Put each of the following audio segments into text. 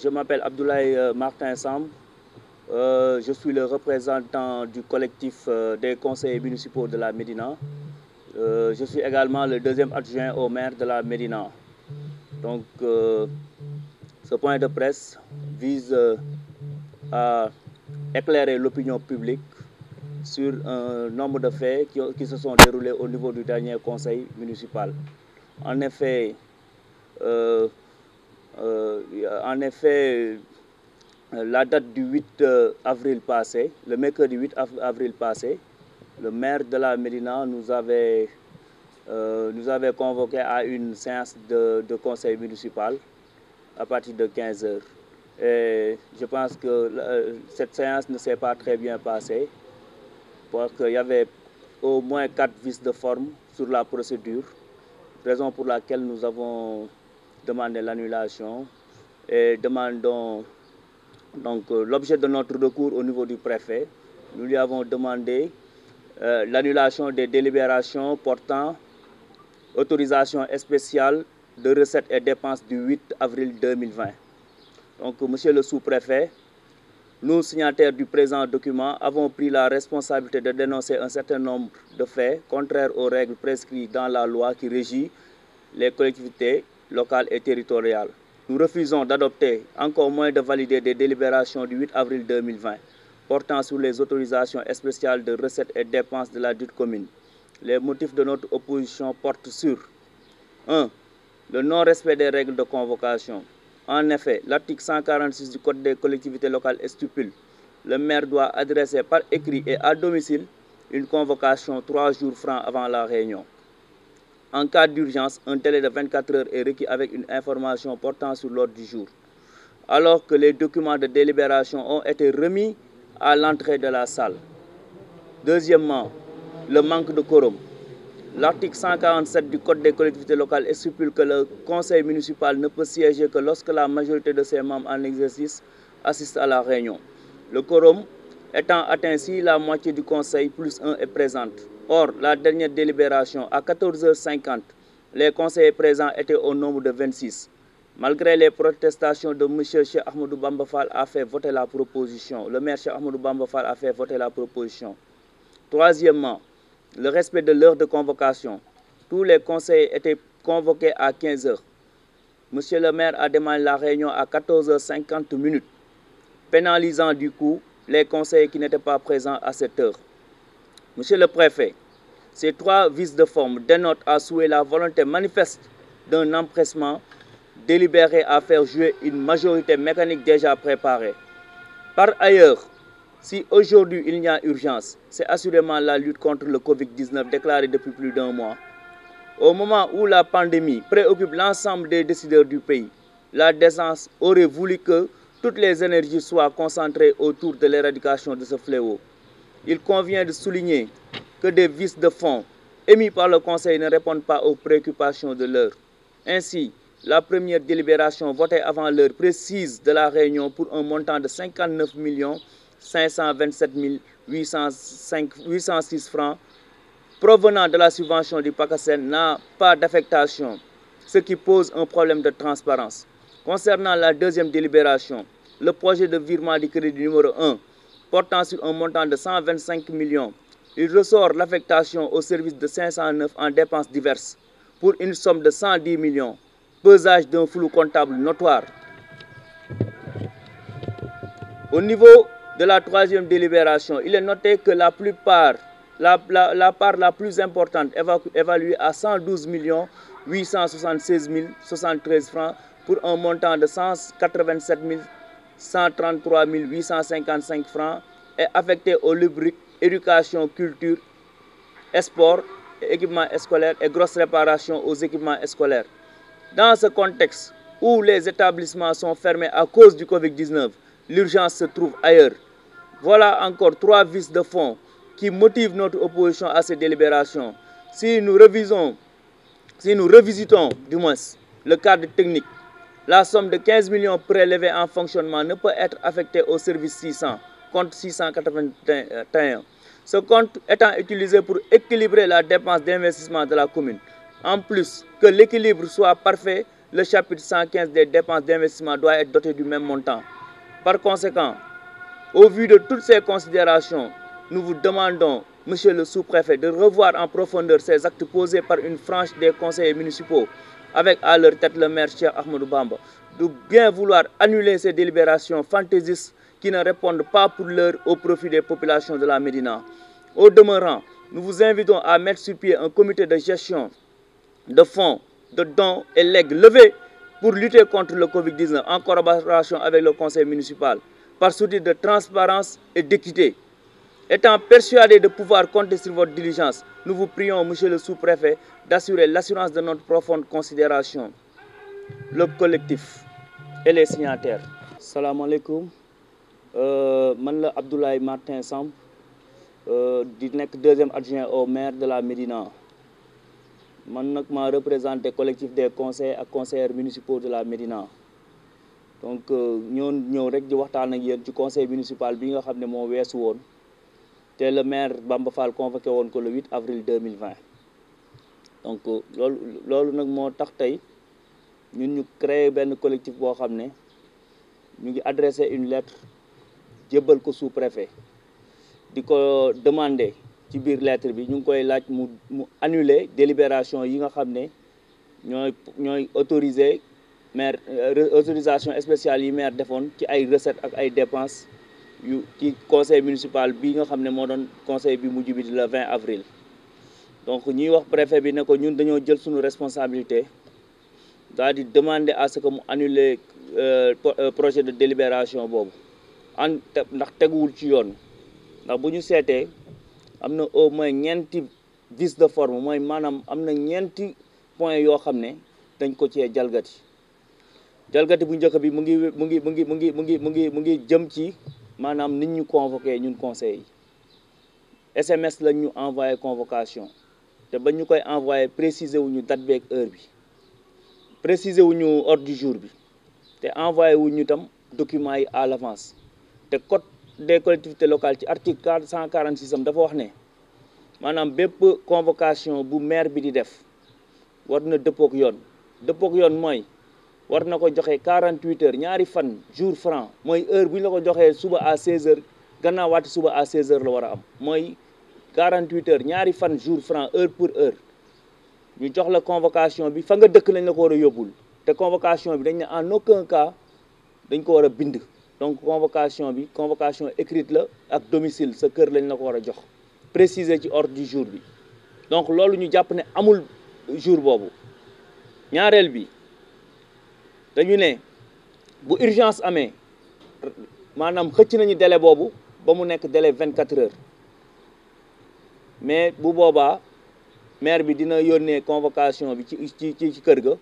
Je m'appelle Abdoulaye Martin Sam. Je suis le représentant du collectif des conseillers municipaux de la Médina. Je suis également le deuxième adjoint au maire de la Médina. Donc, ce point de presse vise à éclairer l'opinion publique sur un nombre de faits qui se sont déroulés au niveau du dernier conseil municipal. En effet, la date du 8 avril passé, le mercredi 8 avril passé, le maire de la Médina nous avait convoqué à une séance de conseil municipal à partir de 15 heures. Et je pense que cette séance ne s'est pas très bien passée parce qu'il y avait au moins 4 vices de forme sur la procédure, raison pour laquelle nous avons demandé l'annulation et demandons donc l'objet de notre recours au niveau du préfet. Nous lui avons demandé l'annulation des délibérations portant autorisation spéciale de recettes et dépenses du 8 avril 2020. Donc, monsieur le sous-préfet, nous, signataires du présent document, avons pris la responsabilité de dénoncer un certain nombre de faits contraires aux règles prescrites dans la loi qui régit les collectivités locales et territoriales. Nous refusons d'adopter, encore moins de valider des délibérations du 8 avril 2020 portant sur les autorisations spéciales de recettes et dépenses de la dite commune. Les motifs de notre opposition portent sur 1. Le non-respect des règles de convocation. En effet, l'article 146 du Code des collectivités locales stipule le maire doit adresser par écrit et à domicile une convocation 3 jours francs avant la réunion. En cas d'urgence, un délai de 24 heures est requis avec une information portant sur l'ordre du jour, alors que les documents de délibération ont été remis à l'entrée de la salle. Deuxièmement, le manque de quorum. L'article 147 du Code des collectivités locales stipule que le conseil municipal ne peut siéger que lorsque la majorité de ses membres en exercice assiste à la réunion. Le quorum étant atteint si la moitié du conseil plus 1 est présente. Or, la dernière délibération, à 14h50, les conseillers présents étaient au nombre de 26. Malgré les protestations de M. Cheikh Ahmadou Bamba Fall a fait voter la proposition. Le maire Cheikh Ahmadou Bamba Fall a fait voter la proposition. Troisièmement, le respect de l'heure de convocation. Tous les conseillers étaient convoqués à 15 heures. Monsieur le maire a demandé la réunion à 14h50, pénalisant du coup les conseillers qui n'étaient pas présents à cette heure. Monsieur le préfet, ces 3 vices de forme dénotent à souhait la volonté manifeste d'un empressement délibéré à faire jouer une majorité mécanique déjà préparée. Par ailleurs, si aujourd'hui il y a urgence, c'est assurément la lutte contre le Covid-19 déclarée depuis plus d'1 mois. Au moment où la pandémie préoccupe l'ensemble des décideurs du pays, la décence aurait voulu que toutes les énergies soient concentrées autour de l'éradication de ce fléau. Il convient de souligner que des vices de fond émis par le Conseil ne répondent pas aux préoccupations de l'heure. Ainsi, la première délibération votée avant l'heure précise de la réunion pour un montant de 59 527 806 francs provenant de la subvention du PACASEN n'a pas d'affectation, ce qui pose un problème de transparence. Concernant la deuxième délibération, le projet de virement du crédit numéro 1 portant sur un montant de 125 millions, il ressort l'affectation au service de 509 en dépenses diverses pour une somme de 110 millions, pesage d'un flou comptable notoire. Au niveau de la troisième délibération, il est noté que la part la plus importante évaluée à 112 876 073 francs pour un montant de 187 133 855 francs est affectée aux rubriques éducation, culture, sport, équipements scolaires et grosses réparations aux équipements scolaires. Dans ce contexte où les établissements sont fermés à cause du Covid-19, l'urgence se trouve ailleurs. Voilà encore 3 vices de fond qui motivent notre opposition à ces délibérations. Si nous revisitons du moins le cadre technique, la somme de 15 millions prélevée en fonctionnement ne peut être affectée au service 600, compte 681. Ce compte étant utilisé pour équilibrer la dépense d'investissement de la commune. En plus que l'équilibre soit parfait, le chapitre 115 des dépenses d'investissement doit être doté du même montant. Par conséquent, au vu de toutes ces considérations, nous vous demandons, Monsieur le sous-préfet, de revoir en profondeur ces actes posés par une frange des conseillers municipaux, avec à leur tête le maire Cheikh Ahmadou Bamba, de bien vouloir annuler ces délibérations fantaisistes qui ne répondent pas pour l'heure au profit des populations de la Médina. Au demeurant, nous vous invitons à mettre sur pied un comité de gestion de fonds, de dons et legs levés pour lutter contre le Covid-19 en collaboration avec le conseil municipal, par souci de transparence et d'équité. Étant persuadés de pouvoir compter sur votre diligence, nous vous prions, Monsieur le sous-préfet, d'assurer l'assurance de notre profonde considération. Le collectif et les signataires. Salam alaikum. Man la Abdoulaye Martin Samb di nekk deuxième adjoint au maire de la Médina. Man nag maa représenté collectif des conseils ak conseillers municipaux de la Médina. Donc ñëw rek di waxtaan ak yéen ci conseil municipal bi nga xam ne moo weesu woon te le maire Bamba Fall convoqué woon ko le 8 avril 2020. Donc loolu nag moo tax tey ñun ñu créé benn collectif boo xam ne ñu ngi adressé une lettre jébbal ko sous-préfet di ko demander ci biir lettre bi ñu ngi koy laaj mu annuler délibération yi nga xam ne ñooy autorisé maire autorisation spéciale yi maire defoon ci ay recettes ak ay dépenses yu ci conseil municipal bi nga xam ne moo doon conseil bi mujj bi le 20 avril. Donc ñuy wax préfet bi ne ko ñun dañoo jël suñu responsabilité daal di demander à ce que mu annuler projet de délibération boobu ndax teguwul ci yoon. ndax bu ñu seetee am na au moins ñeenti vice de forme mooy maanaam am na ñeenti point yoo xam ne dañ ko cee jalgati bu njëkk bi mu ngi jëm ci maanaam nit ñu convoqué ñun conseil yi SMS lañ ñu envoyé convocation te ba ñu koy envoyé préciser wu ñu date beeg heure bi préciser wu ñu ordre du jour bi te envoyé wu ñu tam documents yi à l'avance te code des collectivités locales ci article 146 am dafa wax ne maanaam bépp convocation bu maire bi di def war na dëppook yoon mooy war na ko joxe 48 heures ñaari fan jour franc mooy heure bu ñu la ko joxee suba à 16h gannaawaati suba à 16h la war a am mooy 48 heures ñaari fan jour franc heure pour heure ñu jox la convocation bi fa nga dëkk lañ la ko war a yóbbul te convocation bi dañ ne en aucun cas dañ ko war a bind. Donc convocation écrite la ak domicile sa kër lañ la ko war a jox préciser ci ordre du jour bi donc loolu ñu jàpp ne amul jour boobu. ñaareel bi dañu ne bu urgence amee maanaam xëcc nañu délai boobu ba mu nekk délai 24 heures mais bu boobaa maire bi dina yónnee convocation bi ci kër ga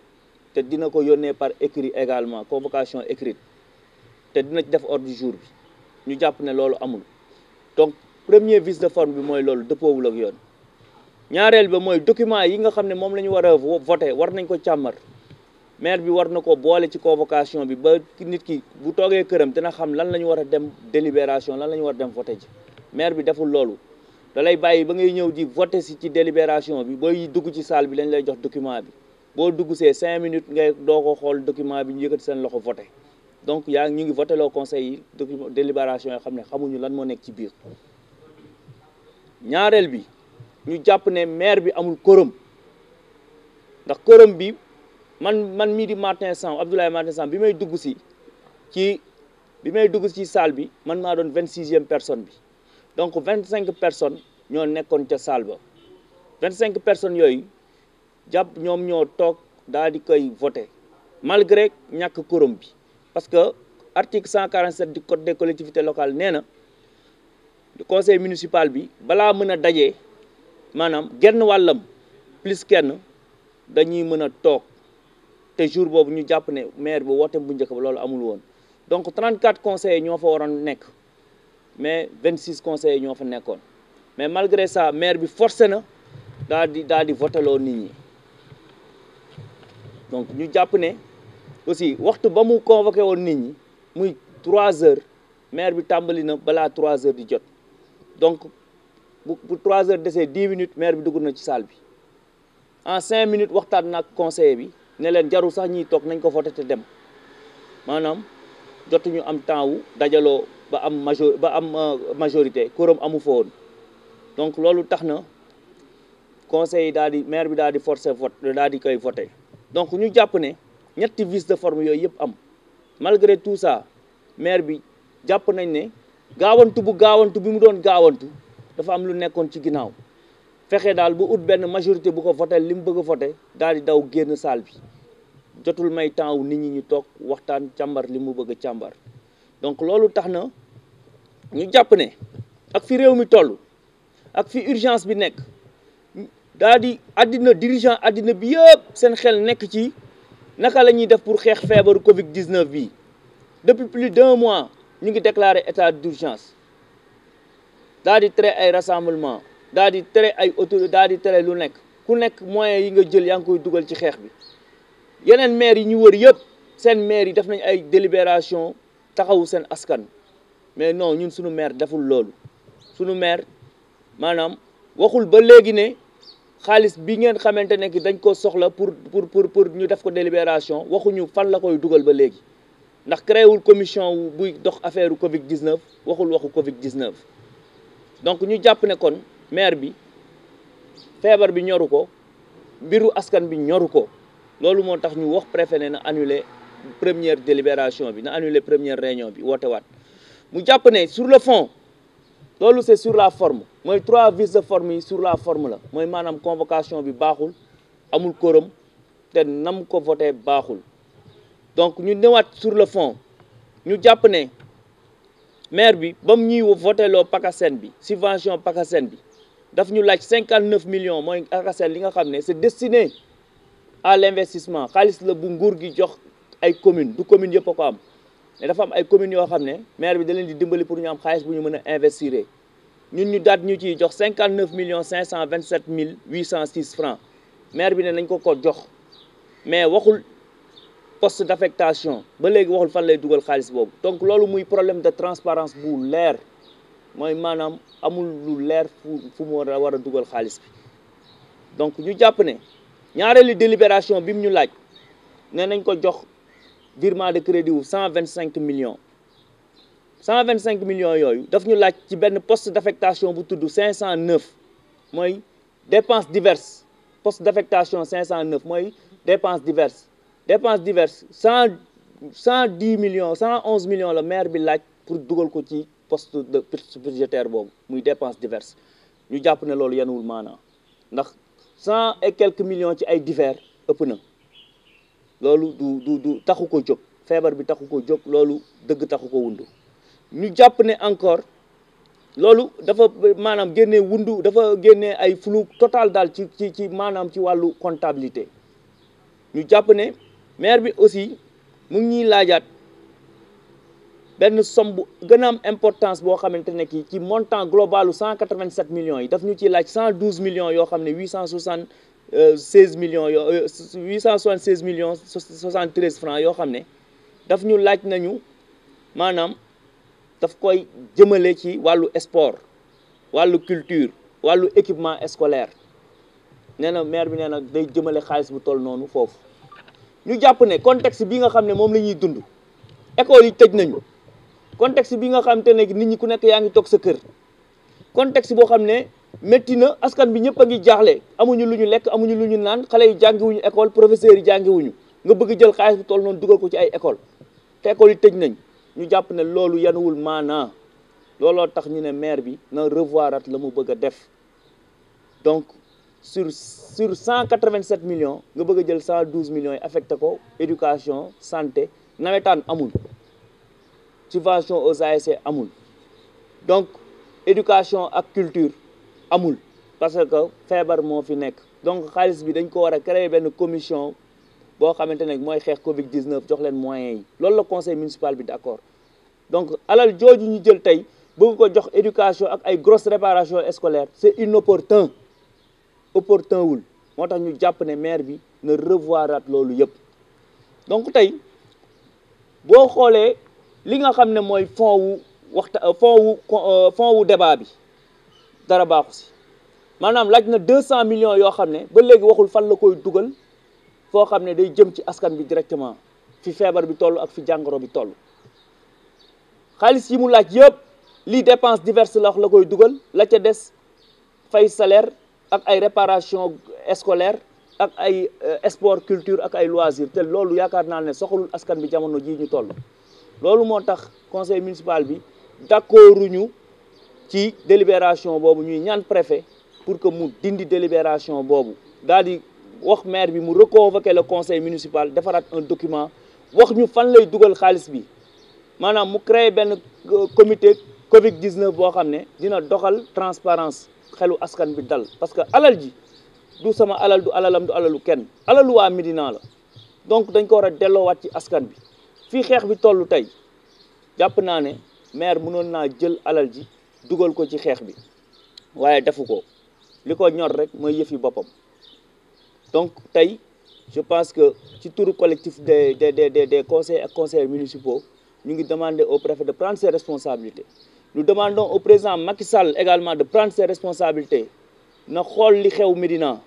te dina ko yónnee par écrit également convocation écrite. te dina ci def ordre du jour bi ñu jàpp ne loolu amul donc premier vice de forme bi mooy loolu dëppoowul ak yoon. ñaareel ba mooy document yi nga xam ne moom la ñu war a voté war nañ ko càmmar maire bi war na ko boole ci convocation bi ba nit ki bu toogee këram dina xam lan la ñu war a dem délibération lan la ñu war a dem voté ji maire bi deful loolu da lay bàyyi ba ngay ñëw di voté si ci délibération bi booy dugg ci salle bi lañ lay jox document bi boo dugg see 5 minutes ngay doo ko xool document bi ñu yëkkati seen loxo voté. Donc ñu ngi voté loo conseil yi délibération yoo xam ne xamuñu lan moo nekk ci biir. ñaareel bi ñu jàpp ne maire bi amul quorum ndax quorum bi man mii di Martin Samb Abdoulaye Martin Samb bi may dugg si salle bi man maa doon 26e personne bi donc 25 personnes ñoo nekkoon ca salle ba 25 personnes yooyu jàpp ñoom ñoo toog daal di koy voté malgré ñàkk quorum bi. Parce que article 147 du code des collectivités locales nee na conseil municipal bi balaa mën a dajee maanaam genn wàllam plus kenn dañuy mën a toog te jour boobu ñu jàpp ne maire bi woote bu njëkk ba loolu amul woon donc 34 conseillers ñoo fa waroon nekk mais 26 conseillers ñoo fa nekkoon mais malgré ça maire bi forcé na daal di voteloo nit ñi donc ñu jàpp ne aussi waxtu ba mu convoqué woon nit ñi muy 3 heures maire bi tàmbali na balaa 3 heures di jot donc bu 3 heures desee 10 minutes maire bi dugg na ci salle bi en 5 minutes waxtaan nag conseiller bi ne leen jarul sax ñiy toog nañ ko voté te dem maanaam jotuñu am temps wu dajaloo ba am majorité quorum amu fa woon donc loolu tax na conseil yi daal di maire bi daal di forcer vote daal di koy voté donc ñu jàpp ne ñetti vices de forme yooyu yëpp am malgré tout ça maire bi jàpp nañ ne gaawantu bi mu doon gaawantu dafa am lu nekkoon ci ginnaaw fexe daal bu ut benn majorité bu ko voté li mu bëgg a voté daal di daw génn salle bi jotul may temps wu nit ñi ñu toog waxtaan càmbar li mu bëgg a càmbar donc loolu tax na ñu jàpp ne ak fi réew mi toll ak fi urgence bi nekk daal di dirigeant àddina bi yëpp seen xel nekk ci naka la ñuy def pour xeex feebaru Covid 19 bi depuis plus d'1 mois ñu ngi déclaré état d'urgence daal di tere ay rassemblement daal di tere ay autorité daal di tere lu nekk ku nekk moyens yi nga jël yaa ngi koy dugal ci xeex bi yeneen maire yi ñu wër yëpp seen maire yi def nañ ay délibération taxawu seen askan mais non ñun suñu maire deful loolu suñu maire maanaam waxul ba léegi ne xaalis bi ngeen xamante ne ki dañ ko soxla pour ñu def ko délibération waxuñu fan la koy dugal ba léegi ndax créé wul commission buy dox affaire Covid 19 waxul waxu Covid 19 donc ñu jàpp ne kon maire bi feebar bi ñoru ko mbiru askan bi ñoru ko loolu moo tax ñu wax préfet ne na annuler première délibération bi na annuler première réunion bi woote waat mu jàpp ne sur le fond loolu c'est sur la forme mooy 3 vices de forme yi sur la forme la mooy maanaam convocation bi baaxul amul quorum te nam ko voté baaxul donc ñu ñëwaat sur le fond ñu jàpp ne maire bi ba mu ñuy voté loo PACASEN bi subvention PACASEN bi daf ñu laaj 59 millions mooy PACASEN li nga xam ne c'est destiné à l'investissement xaalis la bu nguur gi jox ay communes du commune yëpp a ko am mais dafa am ay communes yoo xam ne maire bi da leen di dimbali pour ñu am xaalis bu ñu mën a investir ñun ñu daat ñu ciy jox 59 millions 527 mille 806 francs maire bi ne nañ ko jox mais waxul poste d'affectation ba léegi waxul fan lay dugal xaalis boobu donc loolu muy problème de transparence bu leer mooy maanaam amul lu leer fu mu war a dugal xaalis bi donc ñu jàpp ne ñaareelu délibération bi mu ñu laaj ne nañ ko jox virement de crédit wu 125 millions 125 millions yooyu daf ñu laaj ci benn poste d'affectation bu tudd 509 mooy dépenses diverses poste d'affectation 509 mooy dépenses diverses 110 millions 111 millions la maire bi laaj pour dugal ko ci poste de budgétaire boobu muy dépenses diverses ñu jàpp ne loolu yanuwul maanaa ndax 100 et quelques millions ci ay divers ëpp na loolu du taxu ko jóg feebar bi taxu ko jóg loolu dëgg taxu ko wundu ñu jàpp ne encore loolu dafa maanaam génnee wundu dafa génnee ay flou total daal ci maanaam ci wàllu comptabilité ñu jàpp ne maire bi aussi mu ngi ñuy laajaat benn somme bu gën a am importance boo xamante ne kii ci montant globalu 187 millions yi daf ñu ci laaj 112 millions yoo xam ne 876 millions yoo 876 millions 73 francs yoo xam ne daf ñu laaj nañu maanaam daf koy jëmale ci wàllu sport wàllu culture wàllu équipement scolaire nee na maire bi nee na day jëmale xaalis bu toll noonu foofu ñu jàpp ne contexte bi nga xam ne moom la ñuy dund école yi tëj nañu contexte bi nga xam te ne nit ñi ku nekk yaa ngi toog sa kër contexte boo xam ne métti na askan bi ñëpp a ngi jaaxle amuñu lu ñu lekk amuñu lu ñu naan xale yi jàngiwuñu école professeurs yi jàngiwuñu nga bëgg jël xaalis bu toll noonu dugal ko ci ay école te école yi tëj nañ ñu jàpp ne loolu yanuwul maanaa looloo tax ñu ne maire bi na revoirat la mu bëgg a def donc sur 187 millions nga bëgg a jël 112 millions yi affecté ko éducation santé nawetaan amul subvention aux ASC amul donc éducation ak culture amul parce que feebar moo fi nekk donc xaalis bi dañ ko war a créer benn commission boo xamante ne mooy xeex Covid 19 jox leen moyens yi loolu la conseil municipal bi d'accord donc alal jooju ñu jël tey bëgg ko jox éducation ak ay grosses réparations scolaires c'est inopportun wul moo tax ñu jàpp ne maire bi na revoirat loolu yëpp donc tey boo xoolee li nga xam ne mooy fond wu débat bi dara baaxu si maanaam laaj na 200 millions yoo xam ne ba léegi waxul fan la koy dugal foo xam ne day jëm ci askan bi directement fi feebar bi toll ak fi jàngoro bi toll xaalis yi mu laaj yëpp lii dépenses diverses la koy dugal la ca des fay salaire ak ay réparation scolaire ak ay sport culture ak ay loisirs te loolu yaakaar naa ne soxalul askan bi jamono jii ñu toll loolu moo tax conseil municipal bi d'accorduñu ci délibération boobu ñuy ñaan préfet pour que mu dindi délibération boobu daal di wax maire bi mu reconvoquer le conseil municipal defaraat un document wax ñu fan lay dugal xaalis bi maanaam mu créer benn comité Covid 19 boo xam ne dina doxal transparence xelu askan bi dal parce que alal ji du sama alal du alalam du alalu kenn alalu waa Médina la donc dañ ko war a delloowaat ci askan bi fii xeex bi toll tey jàpp naa ne maire mënoon naa jël alal ji dugal ko ci xeex bi waaye defu ko li ko ñor rek mooy yëfi boppam donc tey je pense que ci turu collectif des conseils ak conseillers municipaux ñu ngi demander au préfet de prendre ses responsabilités nous demandons au président Macky Sall également de prendre ses responsabilités na xool li xew Médina